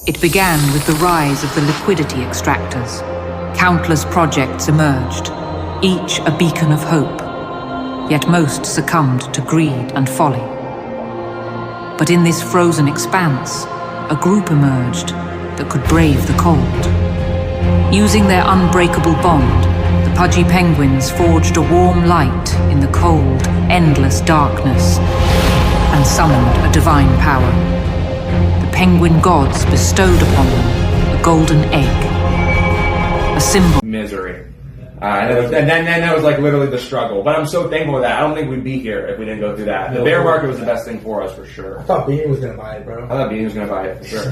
It began with the rise of the liquidity extractors. Countless projects emerged, each a beacon of hope. Yet most succumbed to greed and folly. But in this frozen expanse, a group emerged that could brave the cold. Using their unbreakable bond, the Pudgy penguins forged a warm light in the cold, endless darkness, and summoned a divine power. The penguin gods bestowed upon them a golden egg, a symbol. Misery. And then that was like literally the struggle. But I'm so thankful for that. I don't think we'd be here if we didn't go through that. The bear market was the best thing for us, for sure. I thought Beanie was going to buy it, bro. I thought Beanie was going to buy it, for sure.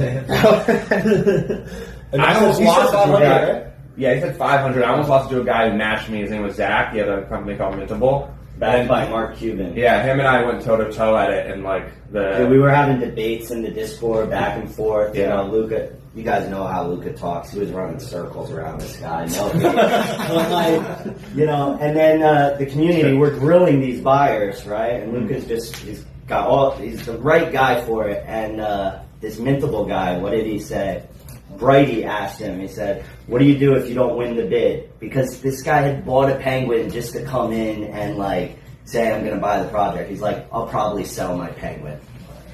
I almost lost it to a guy, right? Yeah, he said 500. I almost lost it to a guy who matched me. His name was Zach. He had a company called Mintable. Backed by Mark Cuban. Yeah, him and I went toe-to-toe at it, and like Yeah, we were having debates in the Discord, back and forth. Yeah. You know, Luca, you guys know how Luca talks. He was running circles around this guy. No, you know, and then the community, we're grilling these buyers, right? And Luca's he's the right guy for it. And this Mintable guy, what did he say? Brighty asked him, he said, what do you do if you don't win the bid? Because this guy had bought a penguin just to come in and like say, I'm going to buy the project. He's like, I'll probably sell my penguin.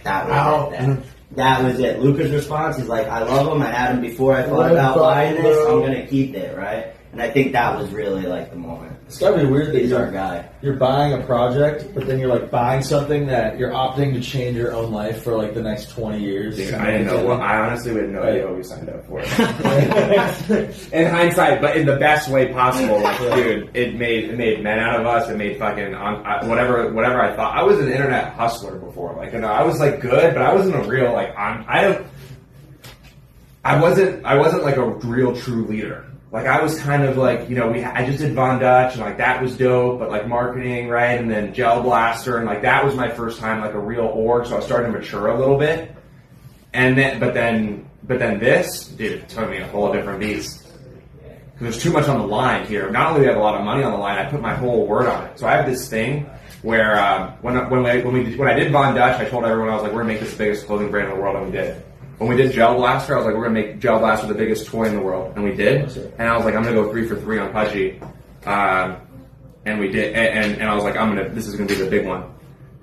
That was it. That was it. Luca's response, he's like, I love him. I had him before I thought about buying this. I'm going to keep it, right? And I think that was really like the moment. It's gotta be weird that He's our guy. You're buying a project, but then you're like buying something that you're opting to change your own life for like the next 20 years. Dude, I didn't know. Well, I honestly had no idea what we signed up for. In hindsight, but in the best way possible. Like, dude, it made men out of us. It made fucking whatever I thought. I was an internet hustler before. Like, you know, I was like good, but I wasn't a real like. I wasn't like a real true leader. Like, I was kind of like, you know, I just did Von Dutch, and like that was dope, but like marketing, right? And then Gel Blaster, and like that was my first time like a real org, so I started to mature a little bit. And then, but then this, dude, it took me a whole different beast. Because there's too much on the line here. Not only do I have a lot of money on the line, I put my whole word on it. So I have this thing where when I did Von Dutch, I told everyone, I was like, we're gonna make this the biggest clothing brand in the world, and we did. When we did Gel Blaster, I was like, we're going to make Gel Blaster the biggest toy in the world. And we did. And I was like, I'm going to go 3 for 3 on Pudgy. And we did. And I was like, this is going to be the big one.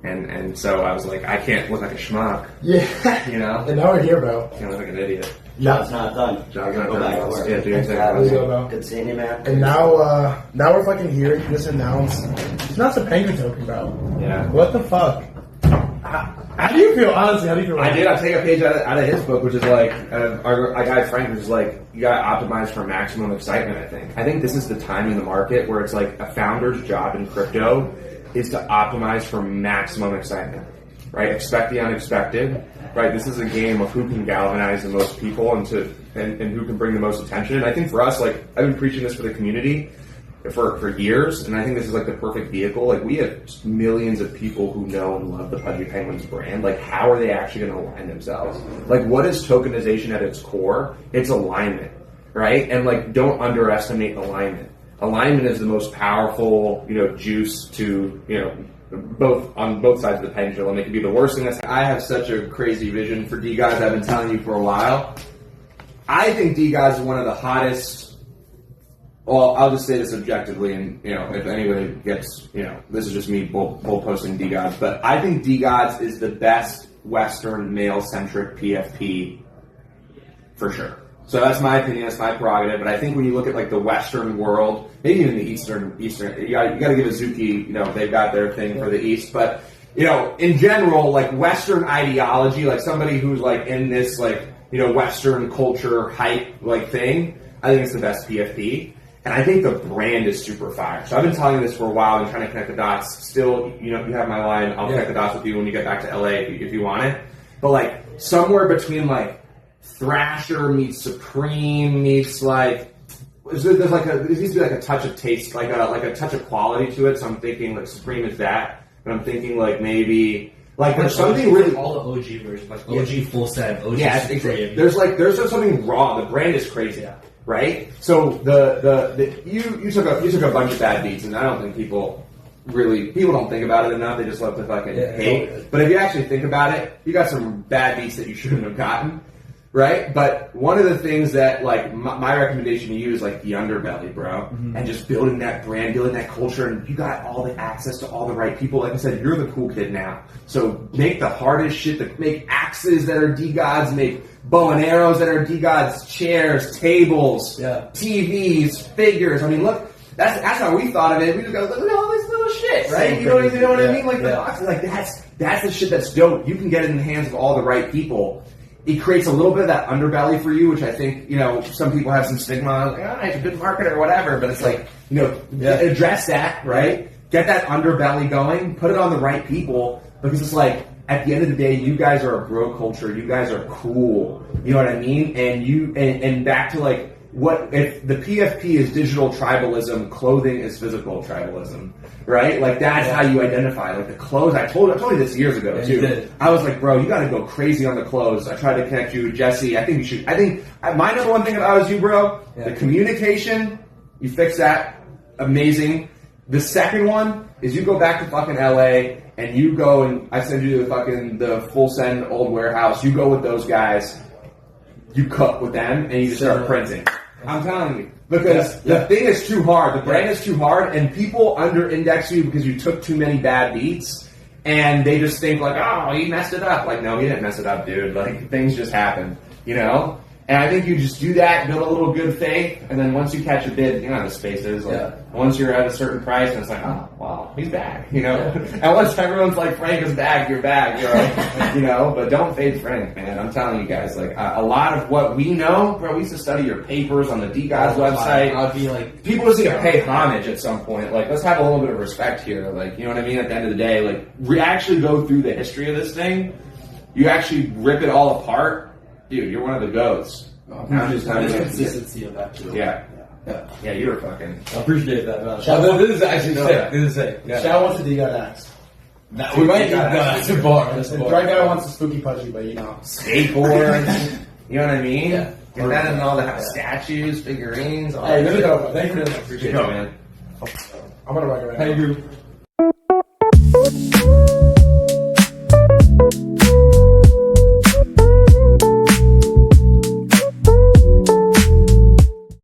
And so I was like, I can't look like a schmuck. Yeah. You know? And now we're here, bro. I can't look like an idiot. Job's not done. Job's not Go done. back to work. Yeah, dude, Exactly. exactly. Good seeing you, man. And now we're fucking here. You just announced. It's not the penguin token, bro. Yeah. What the fuck? How do you feel? Honestly, how do you feel? I did. I take a page out of his book, which is like our guy Frank, which is like you gotta optimize for maximum excitement. I think this is the time in the market where it's like a founder's job in crypto is to optimize for maximum excitement, right? Expect the unexpected, right? This is a game of who can galvanize the most people and who can bring the most attention. And I think for us, like I've been preaching this for the community for years, and I think this is like the perfect vehicle. Like we have millions of people who know and love the Pudgy Penguins brand. Like how are they actually going to align themselves? Like what is tokenization at its core? It's alignment, right? And like don't underestimate alignment. Alignment is the most powerful, you know, juice to, you know, on both sides of the pendulum. It can be the worst thing I have such a crazy vision for D-Guys. I've been telling you for a while. I think D-Guys is one of the hottest. Well, I'll just say this objectively, and you know, if anybody gets, you know, this is just me bull posting D-Gods, but I think D-Gods is the best Western male-centric PFP for sure. So that's my opinion, that's my prerogative, but I think when you look at like the Western world, maybe even the Eastern, you gotta give Azuki, you know, they've got their thing for the East, but you know, in general, like Western ideology, like somebody who's like in this like, you know, Western culture hype like thing, I think it's the best PFP. And I think the brand is super fire. So I've been telling you this for a while and trying to connect the dots. Still, you know, you have my line. I'll connect the dots with you when you get back to LA if you want it. But like somewhere between like Thrasher meets Supreme meets like there's like there needs to be like a touch of taste, like a touch of quality to it. So I'm thinking like Supreme is that, but I'm thinking like maybe. Like there's something really all the OG versions, like OG full set, OG Supreme. There's something raw. The brand is crazy. Yeah. Right? So you took a bunch of bad beats, and I don't think people don't think about it enough. They just love to fucking hate. But if you actually think about it, you got some bad beats that you shouldn't have gotten. right? But one of the things that, like, my recommendation to you is, like, the underbelly, bro. And just building that brand, building that culture, and you got all the access to all the right people. Like I said, you're the cool kid now. So make the hardest shit, make axes that are D-gods, make bow and arrows that are D-gods, chairs, tables, TVs, figures. I mean, look, that's how we thought of it. We just go, look at all this little shit, right? You know what I mean? Like, the boxes, like, that's the shit that's dope. You can get it in the hands of all the right people. It creates a little bit of that underbelly for you, which I think, you know, some people have some stigma, like, oh, it's a good marketer or whatever, but it's like, you know, address that, right? Get that underbelly going, put it on the right people, because it's like, at the end of the day, you guys are a bro culture, you guys are cool, you know what I mean? And back to, like, what if the PFP is digital tribalism, clothing is physical tribalism, right? Like, that's how you identify. Like, the clothes, I told you this years ago too. I was like, bro, you got to go crazy on the clothes. I tried to connect you with Jesse. I think my number one thing if I was you, bro, the communication, you fix that, amazing. The second one is you go back to fucking LA and you go and I send you the full send old warehouse. You go with those guys. You cook with them and you just start printing. I'm telling you. Because the thing is too hard. The brand is too hard and people under-index you because you took too many bad beats and they just think like, oh, he messed it up. Like, no, he didn't mess it up, dude. Like, things just happen, you know? And I think you just do that, build a little good faith, and then once you catch a bid, you know how the space is. Like, once you're at a certain price, and it's like, oh, wow, he's back, you know? And once everyone's like, Frank is back, you're back, you're like, you know? But don't fade Frank, man. I'm telling you guys, like, a lot of what we know, bro, we used to study your papers on the DGOD's website. I'd be like, people just need to pay homage at some point. Like, let's have a little bit of respect here. Like, you know what I mean? At the end of the day, like, we actually go through the history of this thing. You actually rip it all apart. Dude, you're one of the GOATs. there's consistency of that too. Yeah, you're fucking. I appreciate that, man. This is actually sick. This is sick. Yeah. Shout out to D got axe. We might need that's a bar. The right guy wants a spooky Pudgy, but you know. Skateboards. You know what I mean? Yeah. Get that in all the statues, figurines. All Hey, that there we shit. go. Thank you for doing that. Appreciate it, man. I'm gonna write it right now. Thank you.